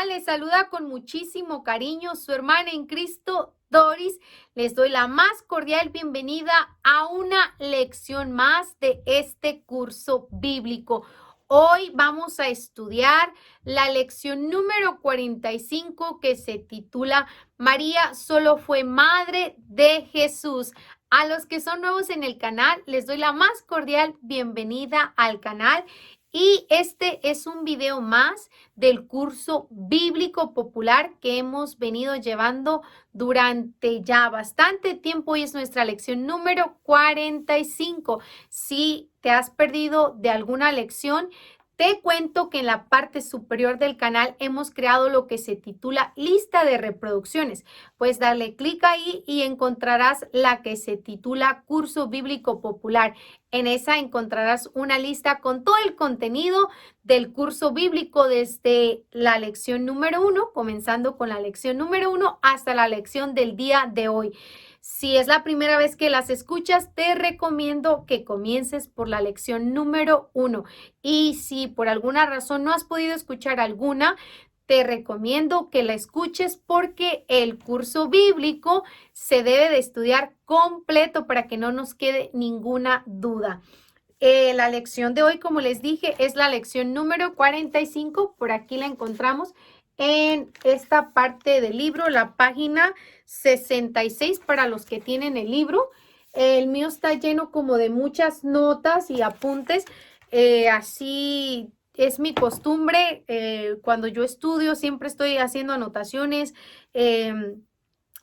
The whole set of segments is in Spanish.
tal? Les saluda con muchísimo cariño su hermana en Cristo, Doris. Les doy la más cordial bienvenida a una lección más de este curso bíblico. Hoy vamos a estudiar la lección número 45 que se titula María solo fue madre de Jesús. A los que son nuevos en el canal, les doy la más cordial bienvenida al canal. Y este es un video más del curso bíblico popular que hemos venido llevando durante ya bastante tiempo. Hoy es nuestra lección número 45. Si te has perdido de alguna lección, te cuento que en la parte superior del canal hemos creado lo que se titula lista de reproducciones. Pues dale clic ahí y encontrarás la que se titula Curso Bíblico Popular. En esa encontrarás una lista con todo el contenido del curso bíblico desde la lección número 1, comenzando con la lección número 1 hasta la lección del día de hoy. Si es la primera vez que las escuchas, te recomiendo que comiences por la lección número 1. Y si por alguna razón no has podido escuchar alguna, te recomiendo que la escuches porque el curso bíblico se debe de estudiar completo para que no nos quede ninguna duda. La lección de hoy, como les dije, es la lección número 45. Por aquí la encontramos en esta parte del libro, la página 66 para los que tienen el libro. El mío está lleno como de muchas notas y apuntes. Así es mi costumbre. Cuando yo estudio siempre estoy haciendo anotaciones en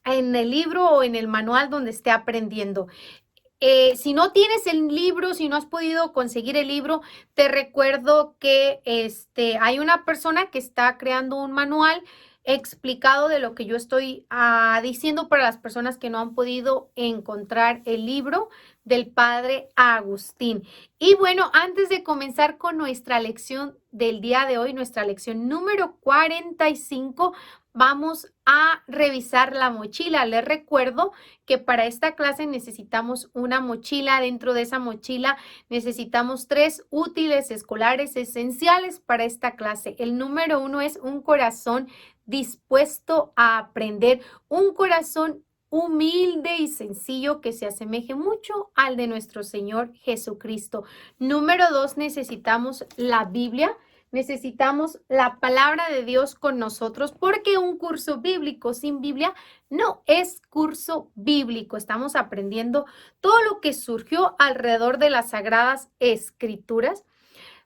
el libro o en el manual donde esté aprendiendo. Si no tienes el libro, si no has podido conseguir el libro, te recuerdo que hay una persona que está creando un manual explicado de lo que yo estoy diciendo para las personas que no han podido encontrar el libro del padre Agustín. Y bueno, antes de comenzar con nuestra lección del día de hoy, nuestra lección número 45, vamos a revisar la mochila. Les recuerdo que para esta clase necesitamos una mochila. Dentro de esa mochila necesitamos 3 útiles escolares esenciales para esta clase. El número 1 es un corazón dispuesto a aprender, un corazón humilde y sencillo que se asemeje mucho al de nuestro Señor Jesucristo. Número 2, necesitamos la Biblia. Necesitamos la palabra de Dios con nosotros porque un curso bíblico sin Biblia no es curso bíblico. Estamos aprendiendo todo lo que surgió alrededor de las Sagradas Escrituras,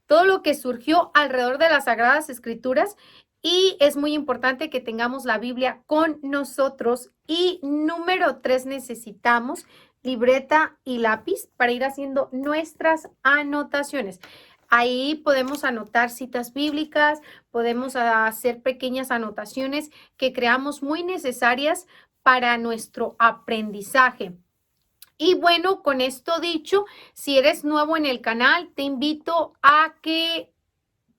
todo lo que surgió alrededor de las Sagradas Escrituras, y es muy importante que tengamos la Biblia con nosotros. Y número 3, necesitamos libreta y lápiz para ir haciendo nuestras anotaciones. Ahí podemos anotar citas bíblicas, podemos hacer pequeñas anotaciones que creamos muy necesarias para nuestro aprendizaje. Y bueno, con esto dicho, si eres nuevo en el canal, te invito a que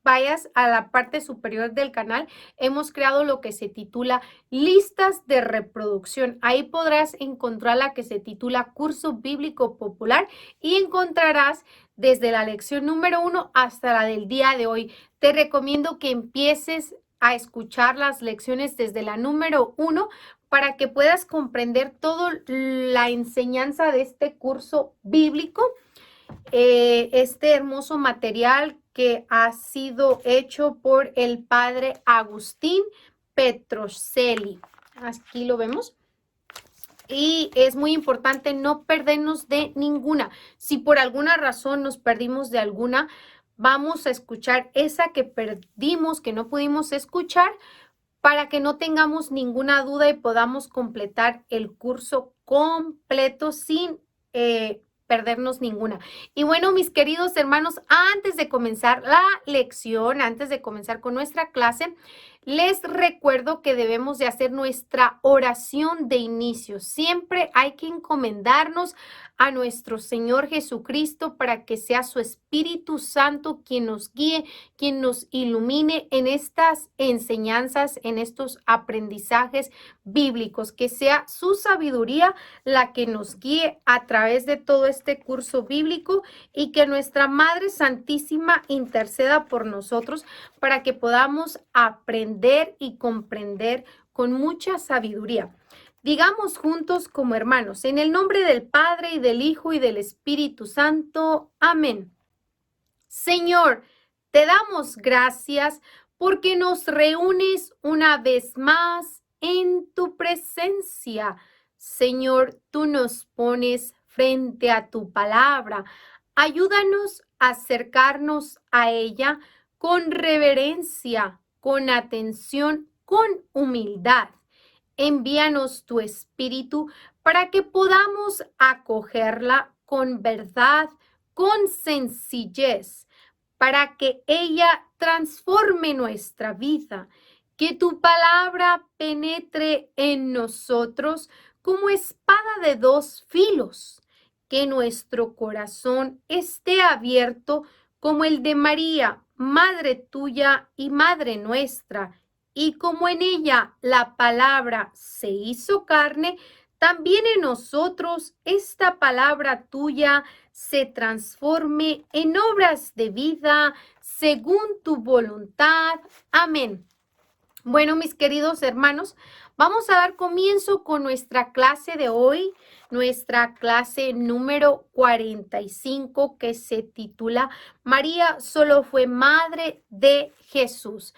vayas a la parte superior del canal. Hemos creado lo que se titula listas de reproducción. Ahí podrás encontrar la que se titula Curso Bíblico Popular y encontrarás desde la lección número 1 hasta la del día de hoy. Te recomiendo que empieces a escuchar las lecciones desde la número 1 para que puedas comprender toda la enseñanza de este curso bíblico. Este hermoso material que ha sido hecho por el padre Agustín Petrocelli. Aquí lo vemos. Y es muy importante no perdernos de ninguna. Si por alguna razón nos perdimos de alguna, vamos a escuchar esa que perdimos, que no pudimos escuchar, para que no tengamos ninguna duda y podamos completar el curso completo sin perdernos ninguna. Y bueno, mis queridos hermanos, antes de comenzar la lección, antes de comenzar con nuestra clase, les recuerdo que debemos de hacer nuestra oración de inicio. Siempre hay que encomendarnos a nuestro Señor Jesucristo para que sea su Espíritu Santo quien nos guíe, quien nos ilumine en estas enseñanzas, en estos aprendizajes bíblicos, que sea su sabiduría la que nos guíe a través de todo este curso bíblico y que nuestra Madre Santísima interceda por nosotros para que podamos aprender y comprender con mucha sabiduría. Digamos juntos como hermanos, en el nombre del Padre y del Hijo y del Espíritu Santo. Amén. Señor, te damos gracias porque nos reúnes una vez más en tu presencia. Señor, tú nos pones frente a tu palabra. Ayúdanos a acercarnos a ella con reverencia, con atención, con humildad. Envíanos tu espíritu para que podamos acogerla con verdad, con sencillez, para que ella transforme nuestra vida, que tu palabra penetre en nosotros como espada de dos filos, que nuestro corazón esté abierto como el de María, Madre tuya y Madre nuestra, y como en ella la palabra se hizo carne, también en nosotros esta palabra tuya se transforme en obras de vida según tu voluntad. Amén. Bueno, mis queridos hermanos, vamos a dar comienzo con nuestra clase de hoy, nuestra clase número 45, que se titula María solo fue madre de Jesús.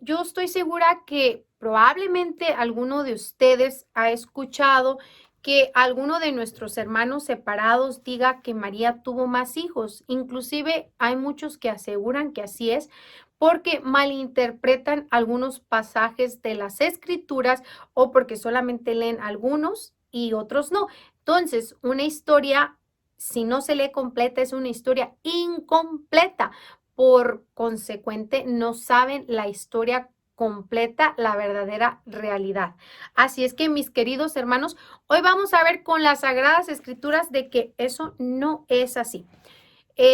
Yo estoy segura que probablemente alguno de ustedes ha escuchado que alguno de nuestros hermanos separados diga que María tuvo más hijos. Inclusive hay muchos que aseguran que así es porque malinterpretan algunos pasajes de las escrituras o porque solamente leen algunos y otros no. Entonces, una historia, si no se lee completa, es una historia incompleta. Por consecuente, no saben la historia completa, la verdadera realidad. Así es que, mis queridos hermanos, hoy vamos a ver con las Sagradas Escrituras de que eso no es así.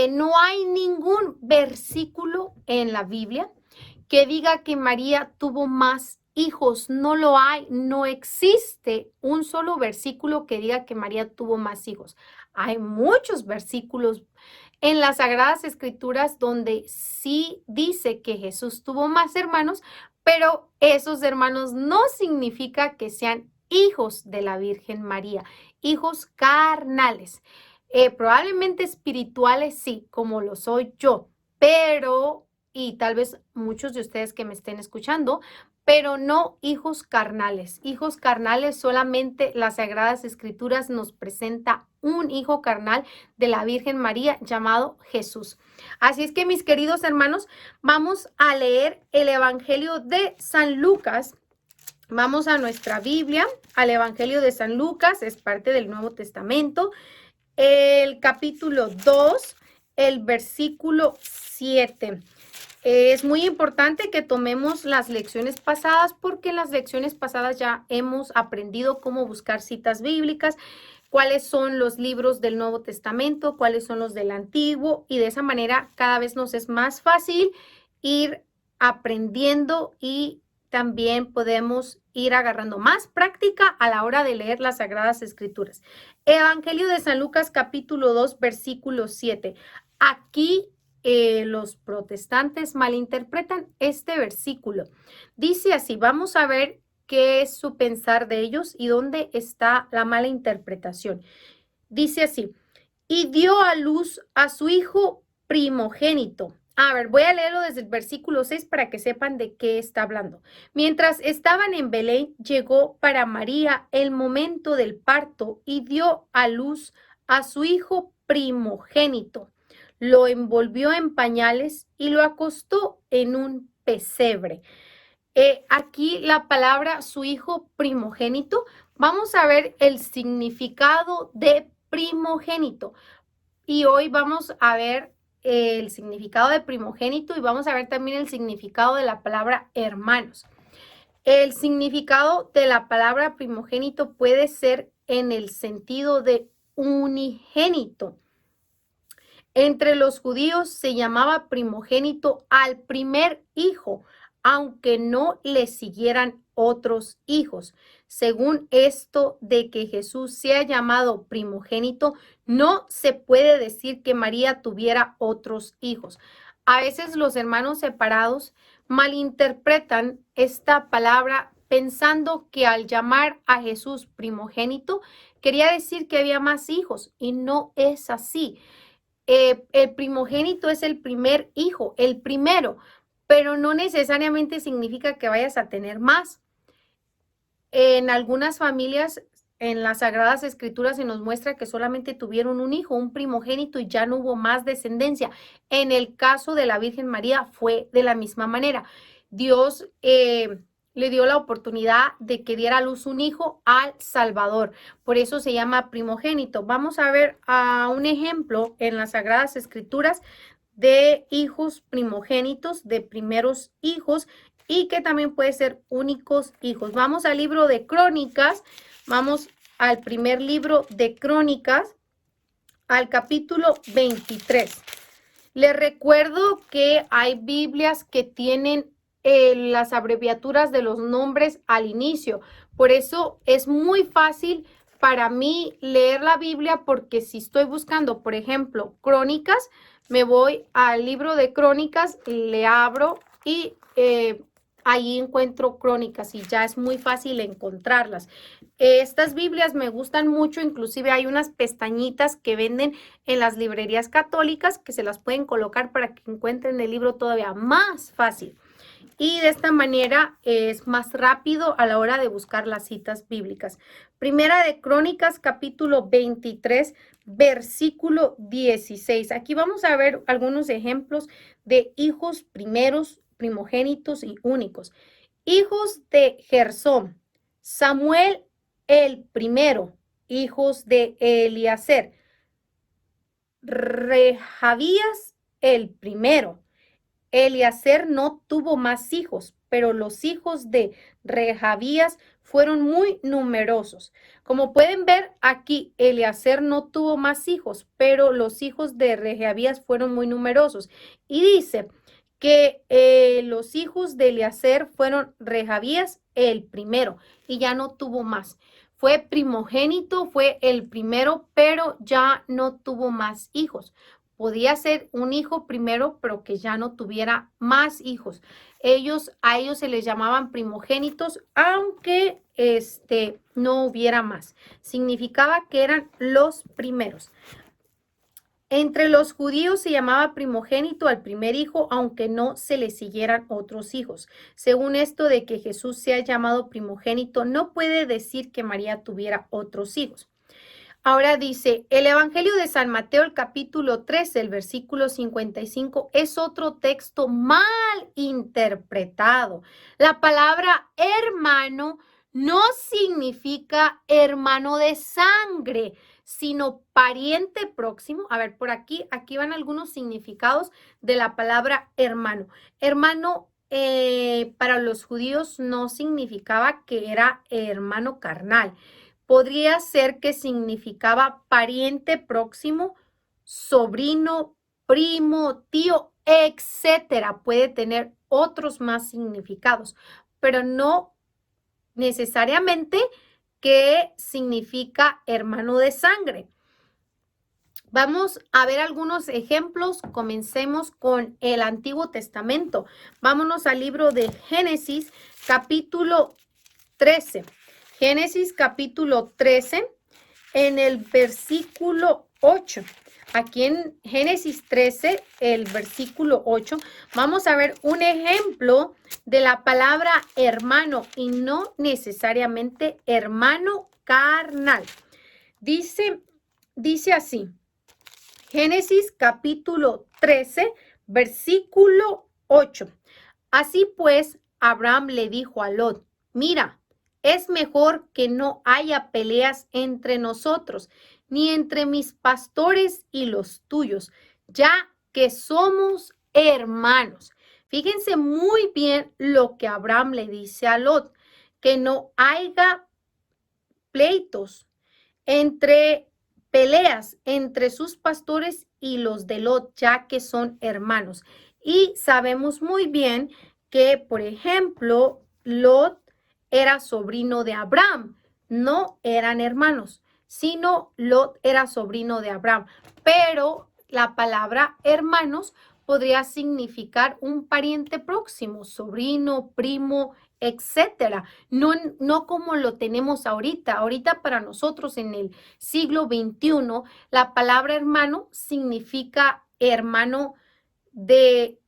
No hay ningún versículo en la Biblia que diga que María tuvo más hijos. No lo hay, no existe un solo versículo que diga que María tuvo más hijos. Hay muchos versículos en las Sagradas Escrituras donde sí dice que Jesús tuvo más hermanos, pero esos hermanos no significa que sean hijos de la Virgen María, hijos carnales. Probablemente espirituales sí, como lo soy yo, pero, y tal vez muchos de ustedes que me estén escuchando, pero no hijos carnales. Hijos carnales solamente las Sagradas Escrituras nos presenta un hijo carnal de la Virgen María llamado Jesús. Así es que, mis queridos hermanos, vamos a leer el Evangelio de San Lucas. Vamos a nuestra Biblia, al Evangelio de San Lucas, es parte del Nuevo Testamento, el capítulo 2, el versículo 7. Es muy importante que tomemos las lecciones pasadas porque en las lecciones pasadas ya hemos aprendido cómo buscar citas bíblicas, cuáles son los libros del Nuevo Testamento, cuáles son los del Antiguo, y de esa manera cada vez nos es más fácil ir aprendiendo y también podemos ir agarrando más práctica a la hora de leer las Sagradas Escrituras. Evangelio de San Lucas, capítulo 2, versículo 7. Aquí los protestantes malinterpretan este versículo. Dice así, vamos a ver qué es su pensar de ellos y dónde está la mala interpretación. Dice así, y dio a luz a su hijo primogénito. A ver, voy a leerlo desde el versículo 6 para que sepan de qué está hablando. Mientras estaban en Belén, llegó para María el momento del parto y dio a luz a su hijo primogénito. Lo envolvió en pañales y lo acostó en un pesebre. Aquí la palabra su hijo primogénito, vamos a ver el significado de primogénito. Y hoy vamos a ver el significado de primogénito y vamos a ver también el significado de la palabra hermanos. El significado de la palabra primogénito puede ser en el sentido de unigénito. Entre los judíos se llamaba primogénito al primer hijo, aunque no le siguieran otros hijos. Según esto de que Jesús sea llamado primogénito, no se puede decir que María tuviera otros hijos. A veces los hermanos separados malinterpretan esta palabra pensando que al llamar a Jesús primogénito quería decir que había más hijos, y no es así. El primogénito es el primer hijo, el primero, pero no necesariamente significa que vayas a tener más. En algunas familias, en las Sagradas Escrituras se nos muestra que solamente tuvieron un hijo, un primogénito, y ya no hubo más descendencia. En el caso de la Virgen María fue de la misma manera. Dios le dio la oportunidad de que diera a luz un hijo al Salvador. Por eso se llama primogénito. Vamos a ver un ejemplo en las Sagradas Escrituras de hijos primogénitos, de primeros hijos, y que también puede ser únicos hijos. Vamos al libro de Crónicas, vamos al primer libro de Crónicas, al capítulo 23. Les recuerdo que hay Biblias que tienen las abreviaturas de los nombres al inicio. Por eso es muy fácil para mí leer la Biblia, porque si estoy buscando, por ejemplo, Crónicas, me voy al libro de Crónicas, le abro y ahí encuentro Crónicas, y ya es muy fácil encontrarlas. Estas Biblias me gustan mucho, inclusive hay unas pestañitas que venden en las librerías católicas que se las pueden colocar para que encuentren el libro todavía más fácil. Y de esta manera es más rápido a la hora de buscar las citas bíblicas. Primera de Crónicas, capítulo 23, versículo 16. Aquí vamos a ver algunos ejemplos de hijos primeros, primogénitos y únicos. Hijos de Gersón: Samuel el primero. Hijos de Eliezer: Rehabías el primero. Eliezer no tuvo más hijos, pero los hijos de Rehabías fueron muy numerosos. Como pueden ver aquí, Eliezer no tuvo más hijos, pero los hijos de Rehabías fueron muy numerosos. Y dice que los hijos de Eliezer fueron Rehabías el primero, y ya no tuvo más. Fue primogénito, fue el primero, pero ya no tuvo más hijos. Podía ser un hijo primero, pero que ya no tuviera más hijos. A ellos se les llamaban primogénitos, aunque no hubiera más. Significaba que eran los primeros. Entre los judíos se llamaba primogénito al primer hijo, aunque no se le siguieran otros hijos. Según esto de que Jesús sea llamado primogénito, no puede decir que María tuviera otros hijos. Ahora dice, el Evangelio de San Mateo, el capítulo 13, el versículo 55, es otro texto mal interpretado. La palabra hermano no significa hermano de sangre, sino pariente próximo. A ver, por aquí van algunos significados de la palabra hermano. Hermano, para los judíos no significaba que era hermano carnal. Podría ser que significaba pariente próximo, sobrino, primo, tío, etcétera. Puede tener otros más significados, pero no necesariamente que significa hermano de sangre. Vamos a ver algunos ejemplos. Comencemos con el Antiguo Testamento. Vámonos al libro de Génesis, capítulo 13. Génesis capítulo 13, en el versículo 8. Aquí en Génesis 13, el versículo 8, vamos a ver un ejemplo de la palabra hermano, y no necesariamente hermano carnal. Dice así, Génesis capítulo 13, versículo 8. Así pues, Abraham le dijo a Lot: mira, es mejor que no haya peleas entre nosotros, ni entre mis pastores y los tuyos, ya que somos hermanos. Fíjense muy bien lo que Abraham le dice a Lot: que no haya pleitos, entre peleas entre sus pastores y los de Lot, ya que son hermanos. Y sabemos muy bien que, por ejemplo, Lot era sobrino de Abraham, no eran hermanos, sino Lot era sobrino de Abraham. Pero la palabra hermanos podría significar un pariente próximo, sobrino, primo, etcétera. No como lo tenemos ahorita. Ahorita para nosotros en el siglo XXI, la palabra hermano significa hermano de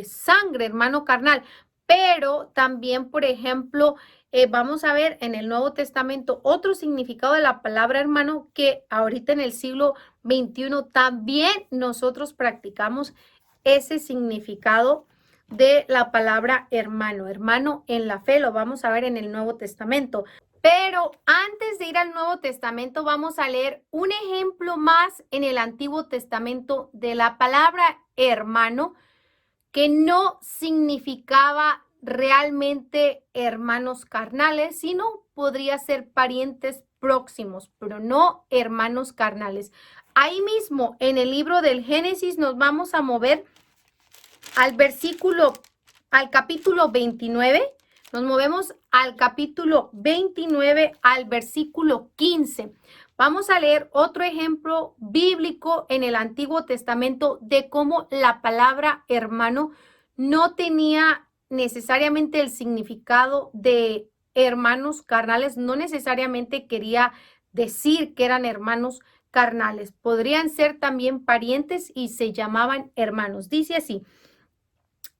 sangre, hermano carnal. Pero también, por ejemplo, vamos a ver en el Nuevo Testamento otro significado de la palabra hermano que ahorita en el siglo XXI también nosotros practicamos ese significado de la palabra hermano. Hermano en la fe lo vamos a ver en el Nuevo Testamento. Pero antes de ir al Nuevo Testamento, vamos a leer un ejemplo más en el Antiguo Testamento de la palabra hermano, que no significaba realmente hermanos carnales, sino podría ser parientes próximos, pero no hermanos carnales. Ahí mismo, en el libro del Génesis, nos vamos a mover al capítulo 29. Nos movemos al capítulo 29, al versículo 15. Vamos a leer otro ejemplo bíblico en el Antiguo Testamento de cómo la palabra hermano no tenía necesariamente el significado de hermanos carnales, no necesariamente quería decir que eran hermanos carnales. Podrían ser también parientes y se llamaban hermanos. Dice así: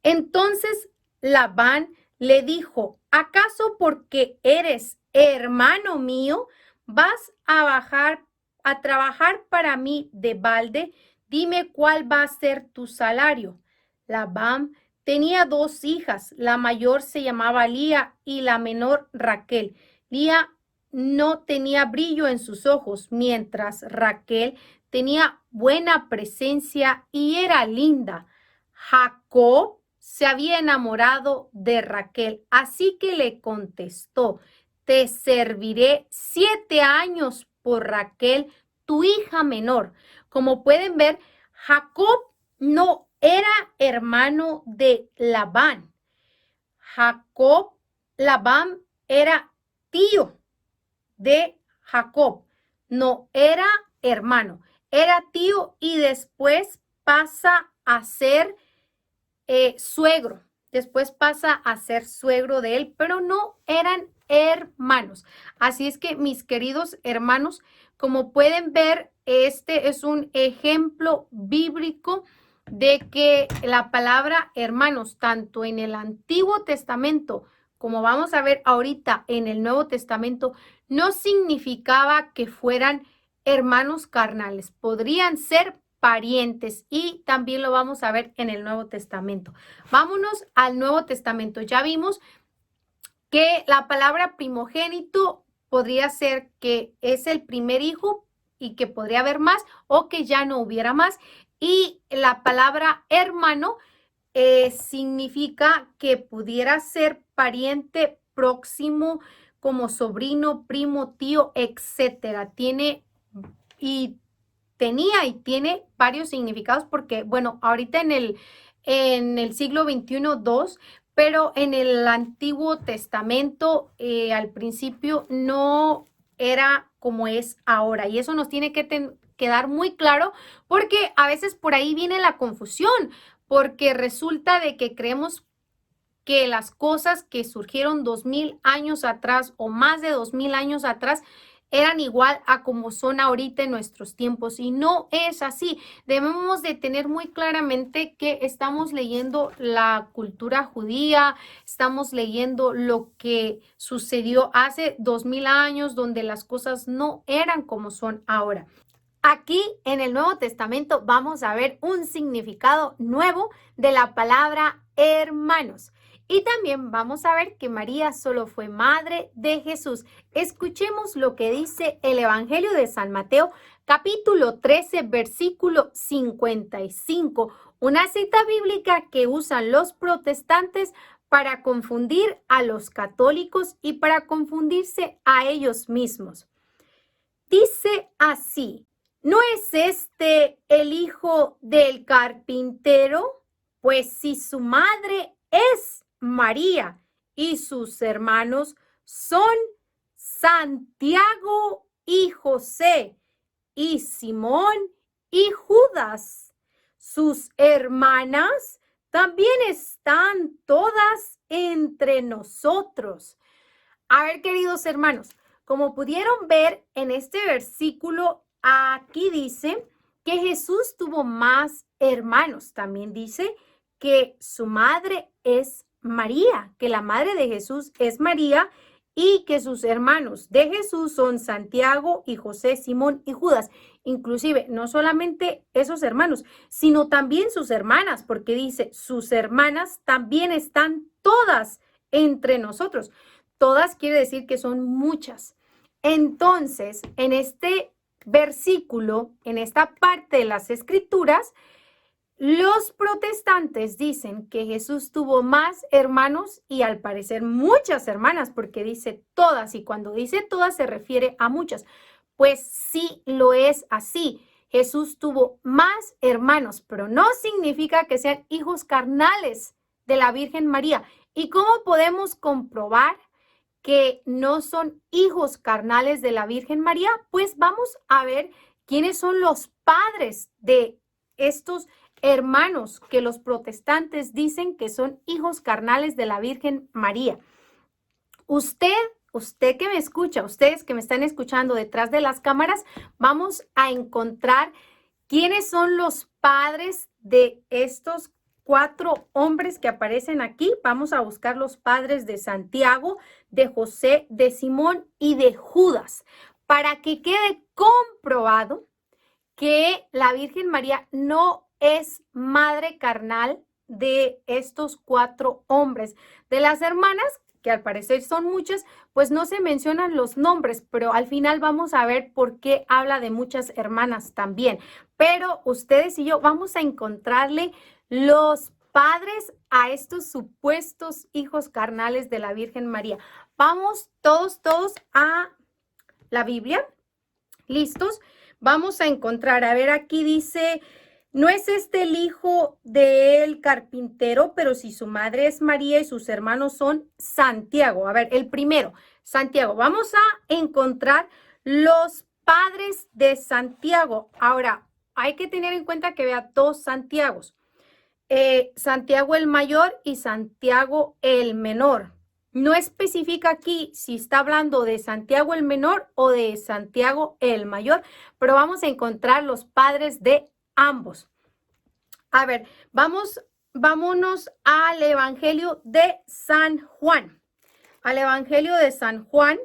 entonces Labán le dijo: ¿acaso porque eres hermano mío vas a bajar a trabajar para mí de balde? Dime cuál va a ser tu salario. Labán tenía 2 hijas, la mayor se llamaba Lía y la menor Raquel. Lía no tenía brillo en sus ojos, mientras Raquel tenía buena presencia y era linda. Jacob se había enamorado de Raquel, así que le contestó: te serviré 7 años por Raquel, tu hija menor. Como pueden ver, Jacob no era hermano de Labán. Labán era tío de Jacob, no era hermano, era tío y después pasa a ser suegro. Después pasa a ser suegro de él, pero no eran hermanos. Así es que, mis queridos hermanos, como pueden ver, este es un ejemplo bíblico de que la palabra hermanos, tanto en el Antiguo Testamento como vamos a ver ahorita en el Nuevo Testamento, no significaba que fueran hermanos carnales. Podrían ser parientes y también lo vamos a ver en el Nuevo Testamento. Vámonos al Nuevo Testamento. Ya vimos que la palabra primogénito podría ser que es el primer hijo y que podría haber más o que ya no hubiera más. Y la palabra hermano significa que pudiera ser pariente próximo como sobrino, primo, tío, etcétera. Tenía y tiene varios significados porque, bueno, ahorita en el siglo XXI, dos, pero en el Antiguo Testamento al principio no era como es ahora. Y eso nos tiene que quedar muy claro porque a veces por ahí viene la confusión, porque resulta de que creemos que las cosas que surgieron 2000 años atrás o más de 2000 años atrás eran igual a como son ahorita en nuestros tiempos y no es así. Debemos de tener muy claramente que estamos leyendo la cultura judía, estamos leyendo lo que sucedió hace 2000 años donde las cosas no eran como son ahora. Aquí en el Nuevo Testamento vamos a ver un significado nuevo de la palabra hermanos. Y también vamos a ver que María solo fue madre de Jesús. Escuchemos lo que dice el Evangelio de San Mateo, capítulo 13, versículo 55. Una cita bíblica que usan los protestantes para confundir a los católicos y para confundirse a ellos mismos. Dice así: ¿no es este el hijo del carpintero? Pues si su madre es María y sus hermanos son Santiago y José y Simón y Judas, sus hermanas también están todas entre nosotros. A ver, queridos hermanos, como pudieron ver en este versículo, aquí dice que Jesús tuvo más hermanos. También dice que su madre es María, que la madre de Jesús es María y que sus hermanos de Jesús son Santiago y José, Simón y Judas. Inclusive, no solamente esos hermanos, sino también sus hermanas, porque dice, sus hermanas también están todas entre nosotros. Todas quiere decir que son muchas. Entonces, en este versículo, en esta parte de las escrituras, los protestantes dicen que Jesús tuvo más hermanos y al parecer muchas hermanas, porque dice todas, y cuando dice todas se refiere a muchas. Pues sí lo es así. Jesús tuvo más hermanos, pero no significa que sean hijos carnales de la Virgen María. ¿Y cómo podemos comprobar que no son hijos carnales de la Virgen María? Pues vamos a ver quiénes son los padres de estos hermanos que los protestantes dicen que son hijos carnales de la Virgen María. Usted que me escucha, ustedes que me están escuchando detrás de las cámaras, vamos a encontrar quiénes son los padres de estos 4 hombres que aparecen aquí. Vamos a buscar los padres de Santiago, de José, de Simón y de Judas, para que quede comprobado que la Virgen María no es madre carnal de estos 4 hombres. De las hermanas, que al parecer son muchas, pues no se mencionan los nombres, pero al final vamos a ver por qué habla de muchas hermanas también. Pero ustedes y yo vamos a encontrarle los padres a estos supuestos hijos carnales de la Virgen María. Vamos todos a la Biblia. ¿Listos? Vamos a encontrar, a ver, aquí dice, no es este el hijo del carpintero, pero si su madre es María y sus hermanos son Santiago. A ver, el primero, Santiago. Vamos a encontrar los padres de Santiago. Ahora, hay que tener en cuenta que vea 2 Santiagos. Santiago el mayor y Santiago el menor. No especifica aquí si está hablando de Santiago el menor o de Santiago el mayor, pero vamos a encontrar los padres de ambos. A ver, vámonos al Evangelio de San Juan. Al Evangelio de San Juan,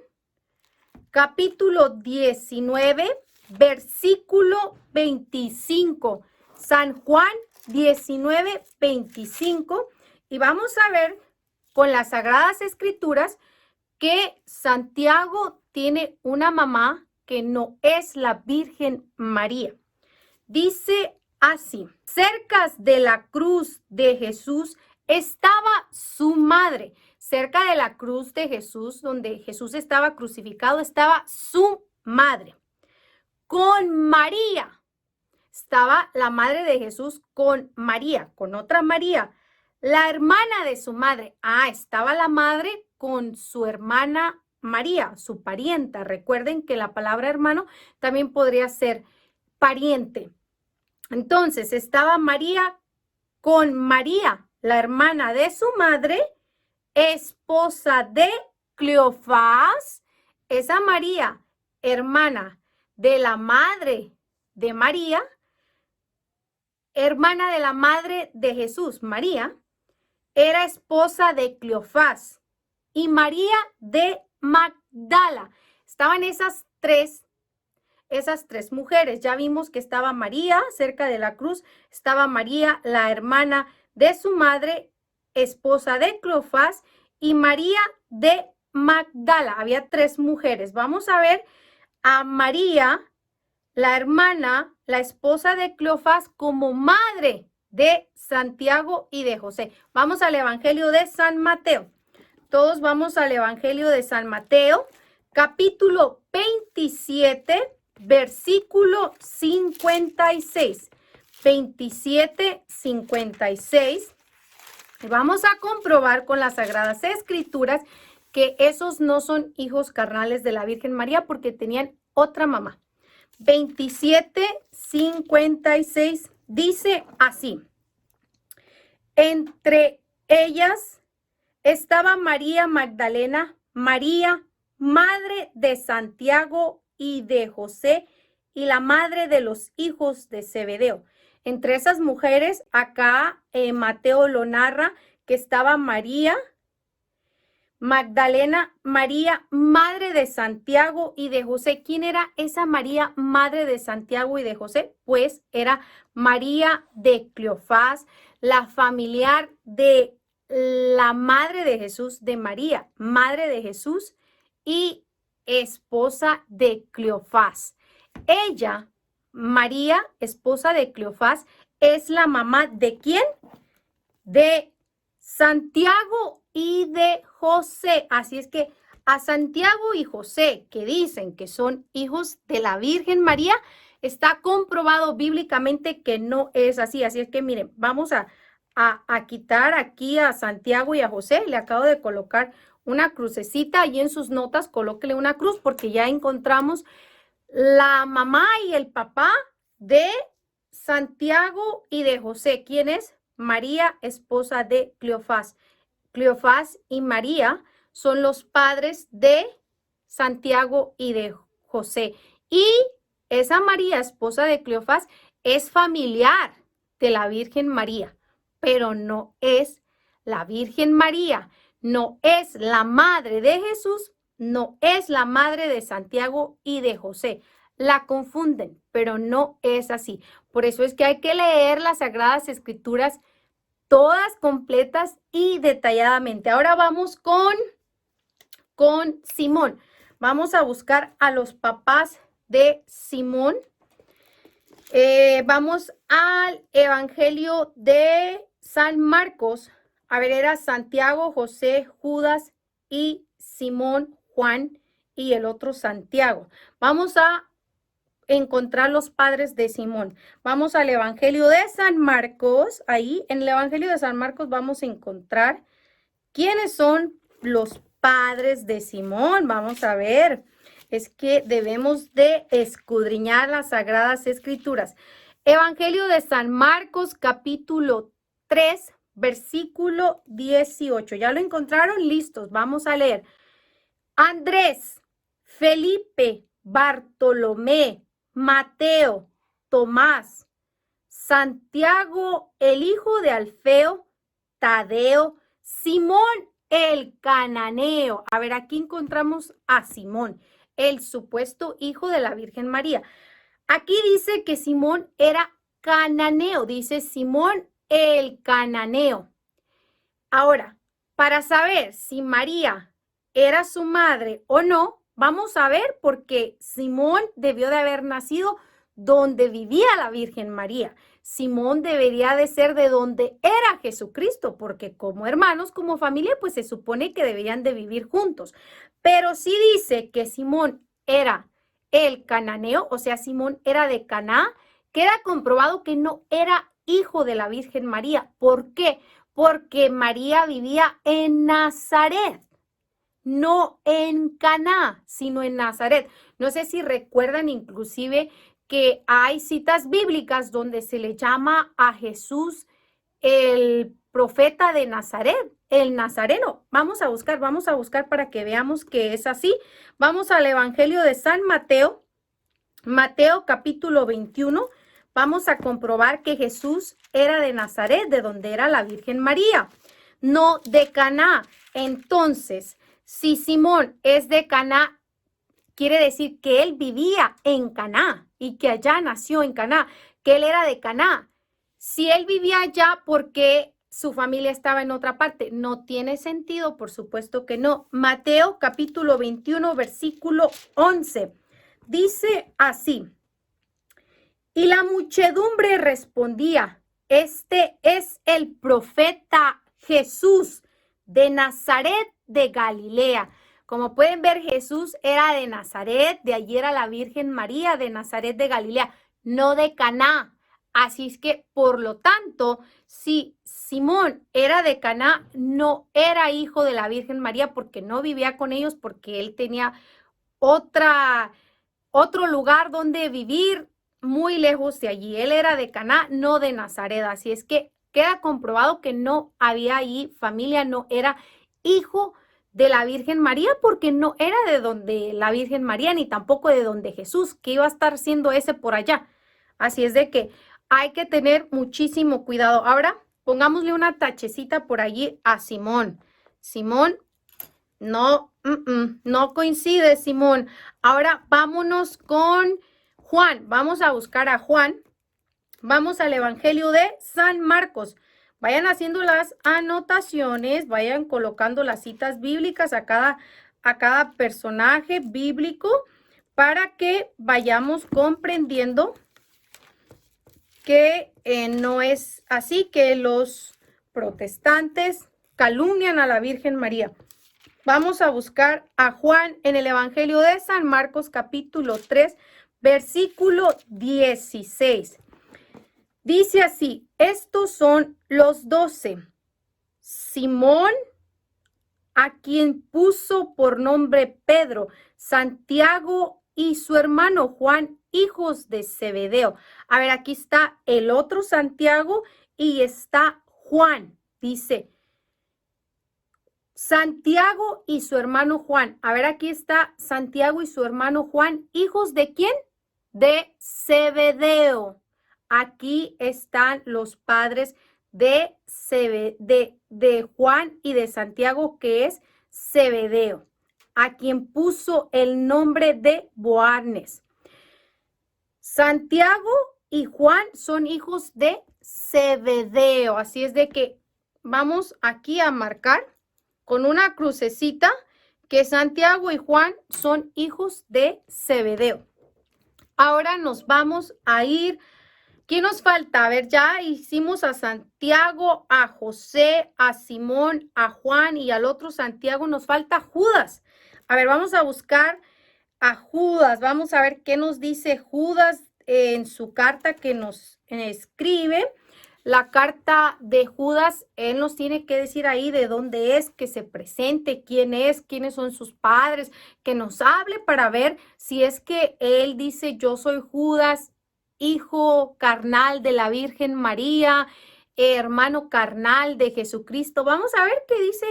capítulo 19, versículo 25. San Juan 19, 25. Y vamos a ver con las Sagradas Escrituras que Santiago tiene una mamá que no es la Virgen María. Dice así: cerca de la cruz de Jesús estaba su madre. Cerca de la cruz de Jesús, donde Jesús estaba crucificado, estaba su madre. Con María. Estaba la madre de Jesús con María, con otra María, la hermana de su madre. Estaba la madre con su hermana María, su parienta. Recuerden que la palabra hermano también podría ser pariente. Entonces, estaba María con María, la hermana de su madre, esposa de Cleofás. Esa María, hermana de la madre de María, hermana de la madre de Jesús, María, era esposa de Cleofás y María de Magdala. Estaban esas tres mujeres. Ya vimos que estaba María cerca de la cruz, estaba María, la hermana de su madre, esposa de Cleofás, y María de Magdala. Había 3 mujeres. Vamos a ver a María, la hermana, la esposa de Cleofás, como madre de Santiago y de José. Vamos al Evangelio de San Mateo. Todos vamos al Evangelio de San Mateo, capítulo 27, versículo 56. 27, 56. Vamos a comprobar con las Sagradas Escrituras que esos no son hijos carnales de la Virgen María porque tenían otra mamá. 27, 56 dice así. Entre ellas estaba María Magdalena, María, madre de Santiago y de José, y la madre de los hijos de Zebedeo. Entre esas mujeres, acá Mateo lo narra que estaba María Magdalena, María, madre de Santiago y de José. ¿Quién era esa María, madre de Santiago y de José? Pues era María de Cleofás, la familiar de la madre de Jesús, de María, madre de Jesús y esposa de Cleofás. Ella, María, esposa de Cleofás, es la mamá ¿de quién? De Santiago y de José. Así es que a Santiago y José, que dicen que son hijos de la Virgen María, está comprobado bíblicamente que no es así. Así es que miren, vamos a quitar aquí a Santiago y a José. Le acabo de colocar una crucecita y en sus notas colóquele una cruz porque ya encontramos la mamá y el papá de Santiago y de José. ¿Quién es? María, esposa de Cleofás. Cleofás y María son los padres de Santiago y de José. Y esa María, esposa de Cleofás, es familiar de la Virgen María, pero no es la Virgen María, no es la madre de Jesús, no es la madre de Santiago y de José. La confunden, pero no es así. Por eso es que hay que leer las Sagradas Escrituras todas completas y detalladamente. Ahora vamos con Simón. Vamos a buscar a los papás de Simón. Vamos al Evangelio de San Marcos. A ver, era Santiago, José, Judas y Simón, Juan y el otro Santiago. Vamos a encontrar los padres de Simón. Vamos al Evangelio de San Marcos. Ahí en el Evangelio de San Marcos vamos a encontrar quiénes son los padres de Simón. Vamos a ver. Es que debemos de escudriñar las Sagradas Escrituras. Evangelio de San Marcos, capítulo 3, versículo 18. ¿Ya lo encontraron? Listos. Vamos a leer. Andrés, Felipe, Bartolomé, Mateo, Tomás, Santiago, el hijo de Alfeo, Tadeo, Simón, el cananeo. A ver, aquí encontramos a Simón, el supuesto hijo de la Virgen María. Aquí dice que Simón era cananeo, dice Simón, el cananeo. Ahora, para saber si María era su madre o no, vamos a ver porque Simón debió de haber nacido donde vivía la Virgen María. Simón debería de ser de donde era Jesucristo, porque como hermanos, como familia, pues se supone que deberían de vivir juntos. Pero si dice que Simón era el cananeo, o sea, Simón era de Caná, queda comprobado que no era hijo de la Virgen María. ¿Por qué? Porque María vivía en Nazaret. No en Caná, sino en Nazaret. No sé si recuerdan inclusive que hay citas bíblicas donde se le llama a Jesús el profeta de Nazaret, el nazareno. Vamos a buscar para que veamos que es así. Vamos al Evangelio de San Mateo, Mateo capítulo 21. Vamos a comprobar que Jesús era de Nazaret, de donde era la Virgen María, no de Caná. Entonces, si Simón es de Caná, quiere decir que él vivía en Caná y que allá nació en Caná, que él era de Caná. Si él vivía allá, ¿por qué su familia estaba en otra parte? No tiene sentido, por supuesto que no. Mateo capítulo 21, versículo 11. Dice así. Y la muchedumbre respondía, este es el profeta Jesús de Nazaret de Galilea. Como pueden ver, Jesús era de Nazaret, de allí era la Virgen María, de Nazaret de Galilea, no de Caná. Así es que, por lo tanto, si Simón era de Caná, no era hijo de la Virgen María porque no vivía con ellos, porque él tenía otro lugar donde vivir muy lejos de allí. Él era de Caná, no de Nazaret. Así es que queda comprobado que no había ahí familia, no era hijo de la Virgen María, porque no era de donde la Virgen María, ni tampoco de donde Jesús, que iba a estar siendo ese por allá. Así es de que hay que tener muchísimo cuidado. Ahora, pongámosle una tachecita por allí a Simón. Simón, no, no coincide, Simón. Ahora vámonos con Juan. Vamos a buscar a Juan. Vamos al Evangelio de San Marcos. Vayan haciendo las anotaciones, vayan colocando las citas bíblicas a cada personaje bíblico para que vayamos comprendiendo que no es así, que los protestantes calumnian a la Virgen María. Vamos a buscar a Juan en el Evangelio de San Marcos, capítulo 3, versículo 16. Dice así: estos son los 12. Simón, a quien puso por nombre Pedro, Santiago y su hermano Juan, hijos de Zebedeo. A ver, aquí está el otro Santiago y está Juan. Dice Santiago y su hermano Juan. A ver, aquí está Santiago y su hermano Juan, hijos de ¿quién? De Zebedeo. Aquí están los padres de Juan y de Santiago, que es Zebedeo, a quien puso el nombre de Boanerges. Santiago y Juan son hijos de Zebedeo. Así es de que vamos aquí a marcar con una crucecita que Santiago y Juan son hijos de Zebedeo. Ahora nos vamos a ir. ¿Quién nos falta? A ver, ya hicimos a Santiago, a José, a Simón, a Juan y al otro Santiago. Nos falta Judas. A ver, vamos a buscar a Judas. Vamos a ver qué nos dice Judas en su carta que nos escribe. La carta de Judas, él nos tiene que decir ahí de dónde es, que se presente, quién es, quiénes son sus padres, que nos hable para ver si es que él dice: yo soy Judas, hijo carnal de la Virgen María, hermano carnal de Jesucristo. Vamos a ver qué dice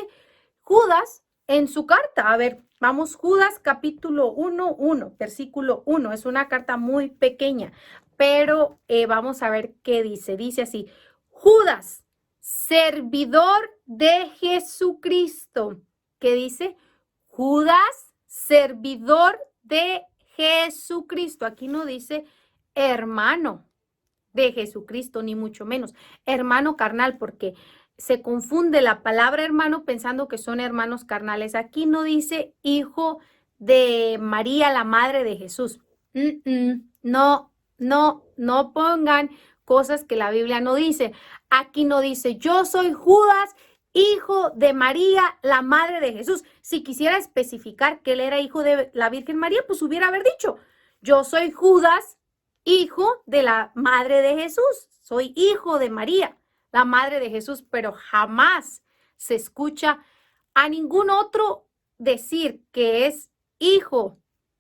Judas en su carta. A ver, vamos, Judas capítulo 1, versículo 1. Es una carta muy pequeña, pero vamos a ver qué dice. Dice así: Judas, servidor de Jesucristo. ¿Qué dice? Judas, servidor de Jesucristo. Aquí no dice hermano de Jesucristo, ni mucho menos hermano carnal, porque se confunde la palabra hermano pensando que son hermanos carnales. Aquí no dice hijo de María, la madre de Jesús. No pongan cosas que la Biblia no dice. Aquí no dice: yo soy Judas, hijo de María, la madre de Jesús. Si quisiera especificar que él era hijo de la Virgen María, pues hubiera haber dicho: yo soy Judas, hijo de la madre de Jesús. Soy hijo de María, la madre de Jesús. Pero jamás se escucha a ningún otro decir que es hijo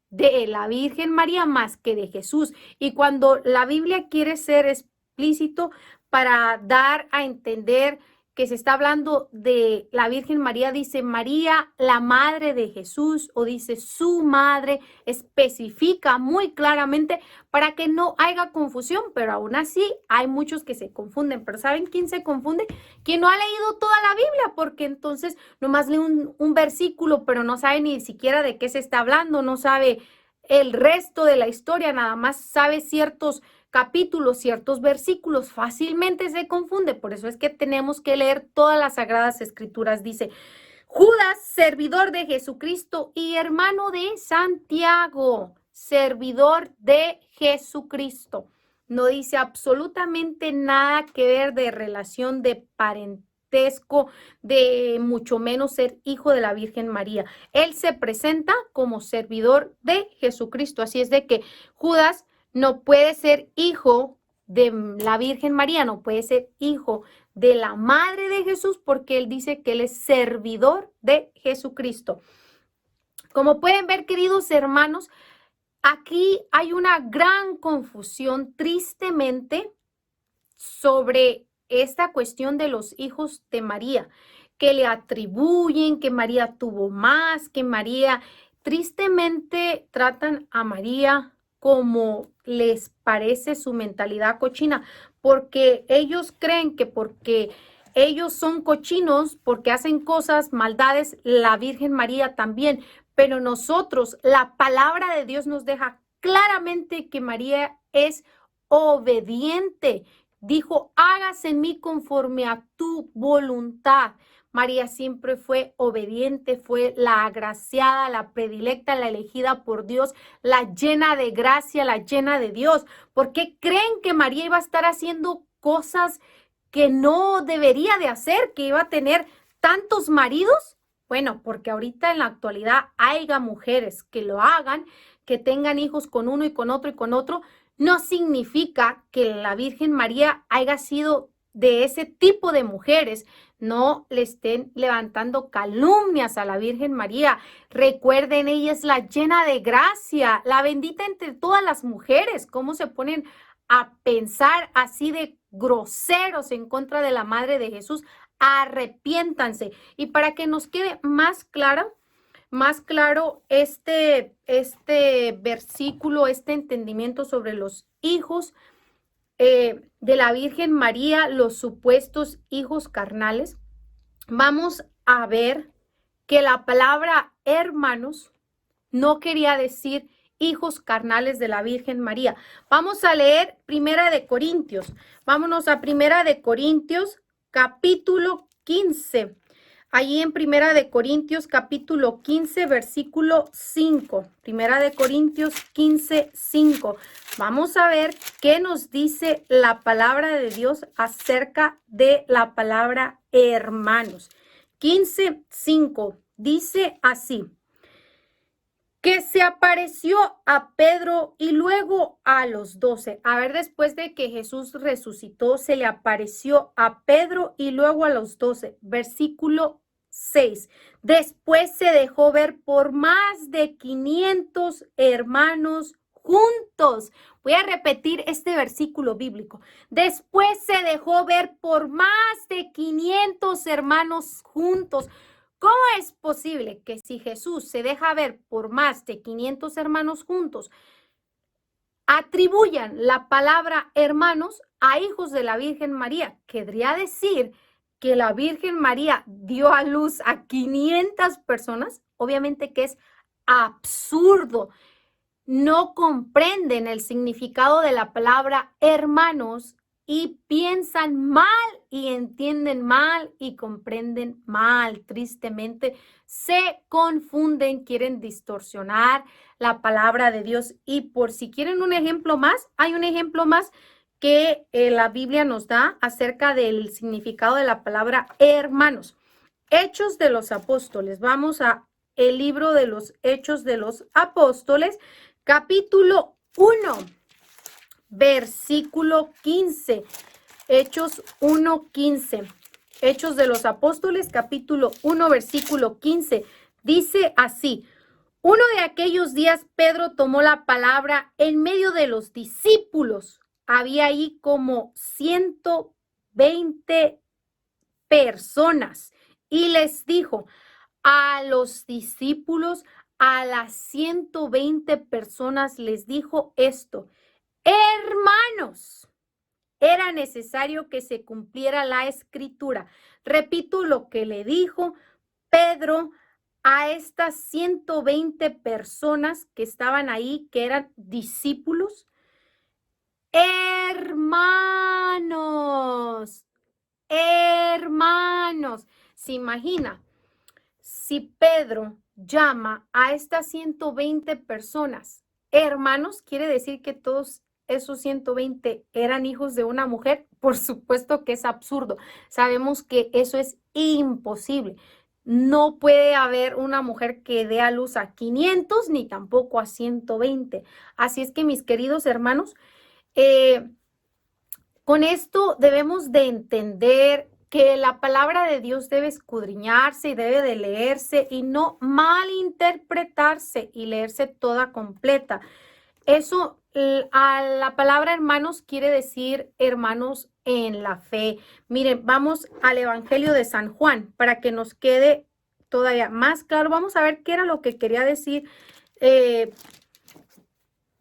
de la Virgen María más que de Jesús. Y cuando la Biblia quiere ser explícito para dar a entender que se está hablando de la Virgen María, dice María, la madre de Jesús, o dice su madre, especifica muy claramente para que no haya confusión, pero aún así hay muchos que se confunden. Pero ¿saben quién se confunde? Quien no ha leído toda la Biblia, porque entonces nomás lee un versículo, pero no sabe ni siquiera de qué se está hablando, no sabe el resto de la historia, nada más sabe ciertos capítulos, ciertos versículos, fácilmente se confunde. Por eso es que tenemos que leer todas las Sagradas Escrituras. Dice: Judas, servidor de Jesucristo y hermano de Santiago, servidor de Jesucristo. No dice absolutamente nada que ver de relación de parentesco, de mucho menos ser hijo de la Virgen María. Él se presenta como servidor de Jesucristo. Así es de que Judas no puede ser hijo de la Virgen María, no puede ser hijo de la madre de Jesús, porque él dice que él es servidor de Jesucristo. Como pueden ver, queridos hermanos, aquí hay una gran confusión, tristemente, sobre esta cuestión de los hijos de María, que le atribuyen que María tuvo más, que María, tristemente tratan a María como les parece su mentalidad cochina, porque ellos creen que porque ellos son cochinos, porque hacen cosas, maldades, la Virgen María también, pero nosotros, la palabra de Dios nos deja claramente que María es obediente. Dijo, hágase en mí conforme a tu voluntad. María siempre fue obediente, fue la agraciada, la predilecta, la elegida por Dios, la llena de gracia, la llena de Dios. ¿Por qué creen que María iba a estar haciendo cosas que no debería de hacer, que iba a tener tantos maridos? Bueno, porque ahorita en la actualidad haya mujeres que lo hagan, que tengan hijos con uno y con otro y con otro, no significa que la Virgen María haya sido de ese tipo de mujeres. No le estén levantando calumnias a la Virgen María. Recuerden, ella es la llena de gracia, la bendita entre todas las mujeres. ¿Cómo se ponen a pensar así de groseros en contra de la Madre de Jesús? Arrepiéntanse. Y para que nos quede más claro este versículo, este entendimiento sobre los hijos de la Virgen María, los supuestos hijos carnales, vamos a ver que la palabra hermanos no quería decir hijos carnales de la Virgen María. Vamos a leer Primera de Corintios. Vámonos a Primera de Corintios, capítulo 15. Allí en Primera de Corintios, capítulo 15, versículo 5. Primera de Corintios 15, 5. Vamos a ver qué nos dice la palabra de Dios acerca de la palabra hermanos. 15, 5. Dice así: que se apareció a Pedro y luego a los 12. A ver, después de que Jesús resucitó, se le apareció a Pedro y luego a los 12. Versículo 6. Después se dejó ver por más de 500 hermanos juntos. Voy a repetir este versículo bíblico. Después se dejó ver por más de 500 hermanos juntos. ¿Cómo es posible que si Jesús se deja ver por más de 500 hermanos juntos, atribuyan la palabra hermanos a hijos de la Virgen María? Querría decir que la Virgen María dio a luz a 500 personas. Obviamente que es absurdo. No comprenden el significado de la palabra hermanos y piensan mal y entienden mal y comprenden mal. Tristemente se confunden, quieren distorsionar la palabra de Dios. Y por si quieren un ejemplo más, hay un ejemplo más que la Biblia nos da acerca del significado de la palabra hermanos. Hechos de los Apóstoles. Vamos a el libro de los Hechos de los Apóstoles, capítulo 1. Versículo 15. Hechos 1:15. Hechos de los Apóstoles, capítulo 1, versículo 15. Dice así: uno de aquellos días Pedro tomó la palabra en medio de los discípulos. Había ahí como 120 personas y les dijo a los discípulos, a las 120 personas les dijo esto: hermanos, era necesario que se cumpliera la escritura. Repito lo que le dijo Pedro a estas 120 personas que estaban ahí, que eran discípulos. Hermanos, hermanos. ¿Se imagina? Si Pedro llama a estas 120 personas hermanos, quiere decir que todos esos 120 eran hijos de una mujer. Por supuesto que es absurdo. Sabemos que eso es imposible. No puede haber una mujer que dé a luz a 500 ni tampoco a 120. Así es que, mis queridos hermanos, eh, con esto debemos de entender que la palabra de Dios debe escudriñarse y debe de leerse y no malinterpretarse y leerse toda completa. Eso, a la palabra hermanos quiere decir hermanos en la fe. Miren, vamos al Evangelio de San Juan para que nos quede todavía más claro. Vamos a ver qué era lo que quería decir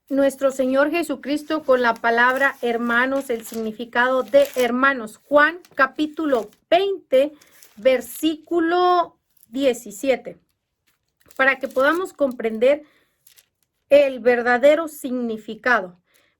nuestro Señor Jesucristo con la palabra hermanos, el significado de hermanos. Juan capítulo 20, versículo 17, para que podamos comprender el verdadero significado.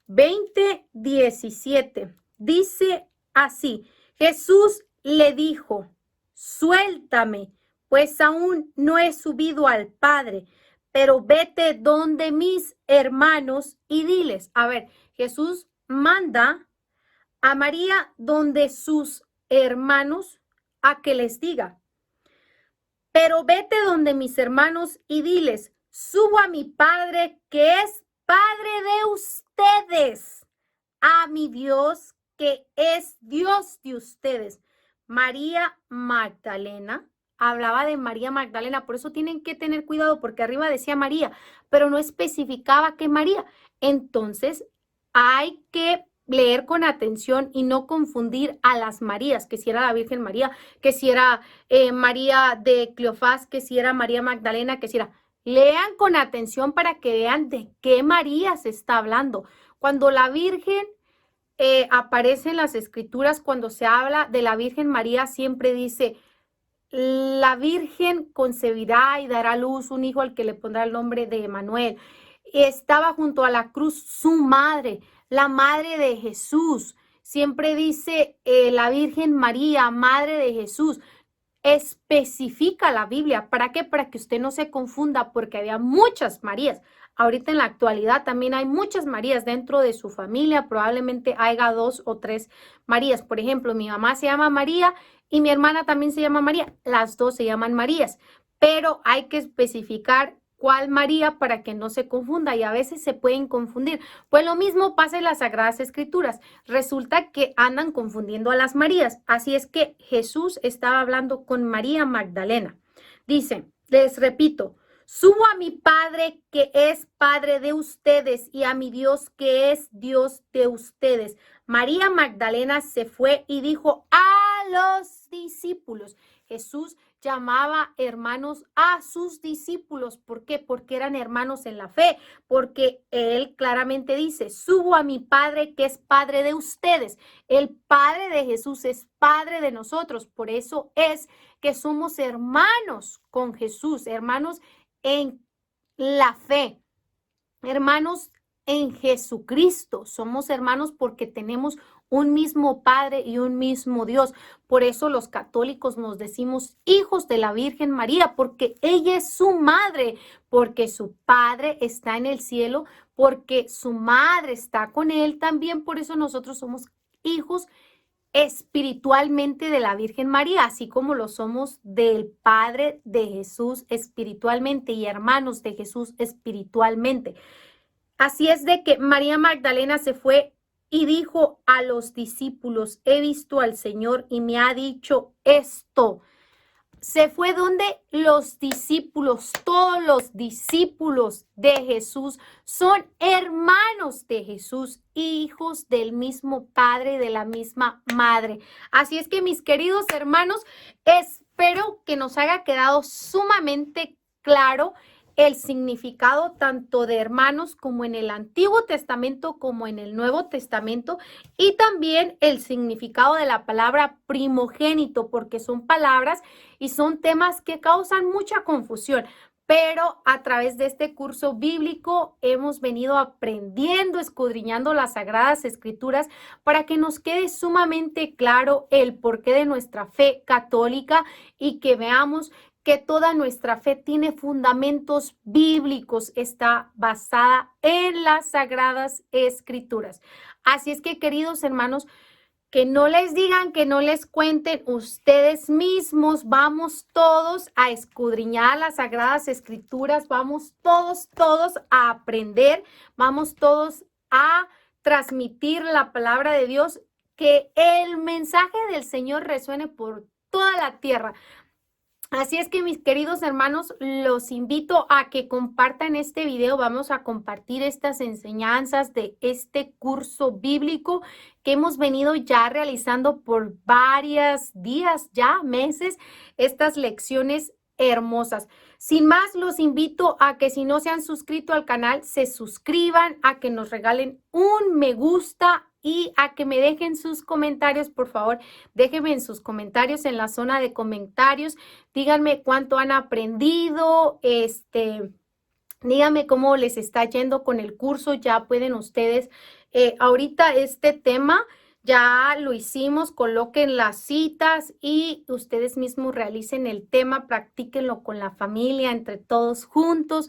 20:17 dice así: Jesús le dijo, suéltame, pues aún no he subido al Padre, pero vete donde mis hermanos y diles. A ver, Jesús manda a María donde sus hermanos a que les diga, pero vete donde mis hermanos y diles, subo a mi Padre que es Padre de ustedes, a mi Dios que es Dios de ustedes. María Magdalena, hablaba de María Magdalena, por eso tienen que tener cuidado porque arriba decía María, pero no especificaba qué María. Entonces hay que leer con atención y no confundir a las Marías, que si era la Virgen María, que si era María de Cleofás, que si era María Magdalena, que si era... Lean con atención para que vean de qué María se está hablando. Cuando la Virgen aparece en las Escrituras, cuando se habla de la Virgen María, siempre dice, la Virgen concebirá y dará a luz un hijo al que le pondrá el nombre de Emmanuel. Estaba junto a la cruz su madre, la madre de Jesús. Siempre dice la Virgen María, madre de Jesús. Especifica la Biblia. ¿Para qué? Para que usted no se confunda, porque había muchas Marías. Ahorita en la actualidad también hay muchas Marías dentro de su familia. Probablemente haya 2 o 3 Marías. Por ejemplo, mi mamá se llama María y mi hermana también se llama María. Las dos se llaman Marías, pero hay que especificar cuál María para que no se confunda y a veces se pueden confundir. Pues lo mismo pasa en las Sagradas Escrituras. Resulta que andan confundiendo a las Marías. Así es que Jesús estaba hablando con María Magdalena. Dice, les repito, subo a mi Padre que es Padre de ustedes y a mi Dios que es Dios de ustedes. María Magdalena se fue y dijo a los discípulos. Jesús llamaba hermanos a sus discípulos. ¿Por qué? Porque eran hermanos en la fe, porque él claramente dice, subo a mi Padre que es Padre de ustedes. El Padre de Jesús es Padre de nosotros. Por eso es que somos hermanos con Jesús, hermanos en la fe, hermanos en Jesucristo. Somos hermanos porque tenemos un mismo Padre y un mismo Dios. Por eso los católicos nos decimos hijos de la Virgen María, porque ella es su madre, porque su Padre está en el cielo, porque su madre está con él también. Por eso nosotros somos hijos espiritualmente de la Virgen María, así como lo somos del Padre de Jesús espiritualmente y hermanos de Jesús espiritualmente. Así es de que María Magdalena se fue y dijo a los discípulos, he visto al Señor y me ha dicho esto. Se fue donde los discípulos, todos los discípulos de Jesús son hermanos de Jesús, hijos del mismo Padre, de la misma Madre. Así es que, mis queridos hermanos, espero que nos haya quedado sumamente claro el significado tanto de hermanos como en el Antiguo Testamento como en el Nuevo Testamento, y también el significado de la palabra primogénito, porque son palabras y son temas que causan mucha confusión. Pero a través de este curso bíblico hemos venido aprendiendo, escudriñando las Sagradas Escrituras para que nos quede sumamente claro el porqué de nuestra fe católica y que veamos que toda nuestra fe tiene fundamentos bíblicos, está basada en las Sagradas Escrituras. Así es que, queridos hermanos, Que no les digan, que no les cuenten ustedes mismos. Vamos todos a escudriñar las Sagradas Escrituras. Vamos todos a aprender. Vamos todos a transmitir la palabra de Dios. Que el mensaje del Señor resuene por toda la tierra. Así es que, mis queridos hermanos, los invito a que compartan este video. Vamos a compartir estas enseñanzas de este curso bíblico que hemos venido ya realizando por varios días, ya meses, estas lecciones hermosas. Sin más, los invito a que si no se han suscrito al canal, se suscriban, a que nos regalen un me gusta y a que me dejen sus comentarios, por favor. Déjenme en sus comentarios en la zona de comentarios. Díganme cuánto han aprendido, díganme cómo les está yendo con el curso. Ya pueden ustedes, ahorita este tema ya lo hicimos, coloquen las citas y ustedes mismos realicen el tema, practíquenlo con la familia, entre todos juntos,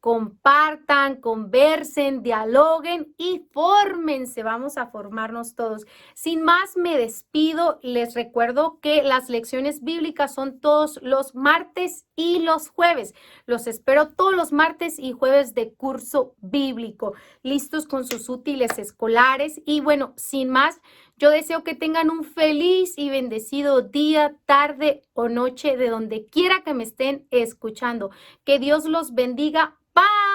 compartan, conversen, dialoguen y fórmense. Vamos a formarnos todos. Sin más, me despido. Les recuerdo que las lecciones bíblicas son todos los martes y los jueves. Los espero todos los martes y jueves de curso bíblico, listos con sus útiles escolares. Y bueno, sin más, yo deseo que tengan un feliz y bendecido día, tarde o noche, de donde quiera que me estén escuchando. Que Dios los bendiga. Bye.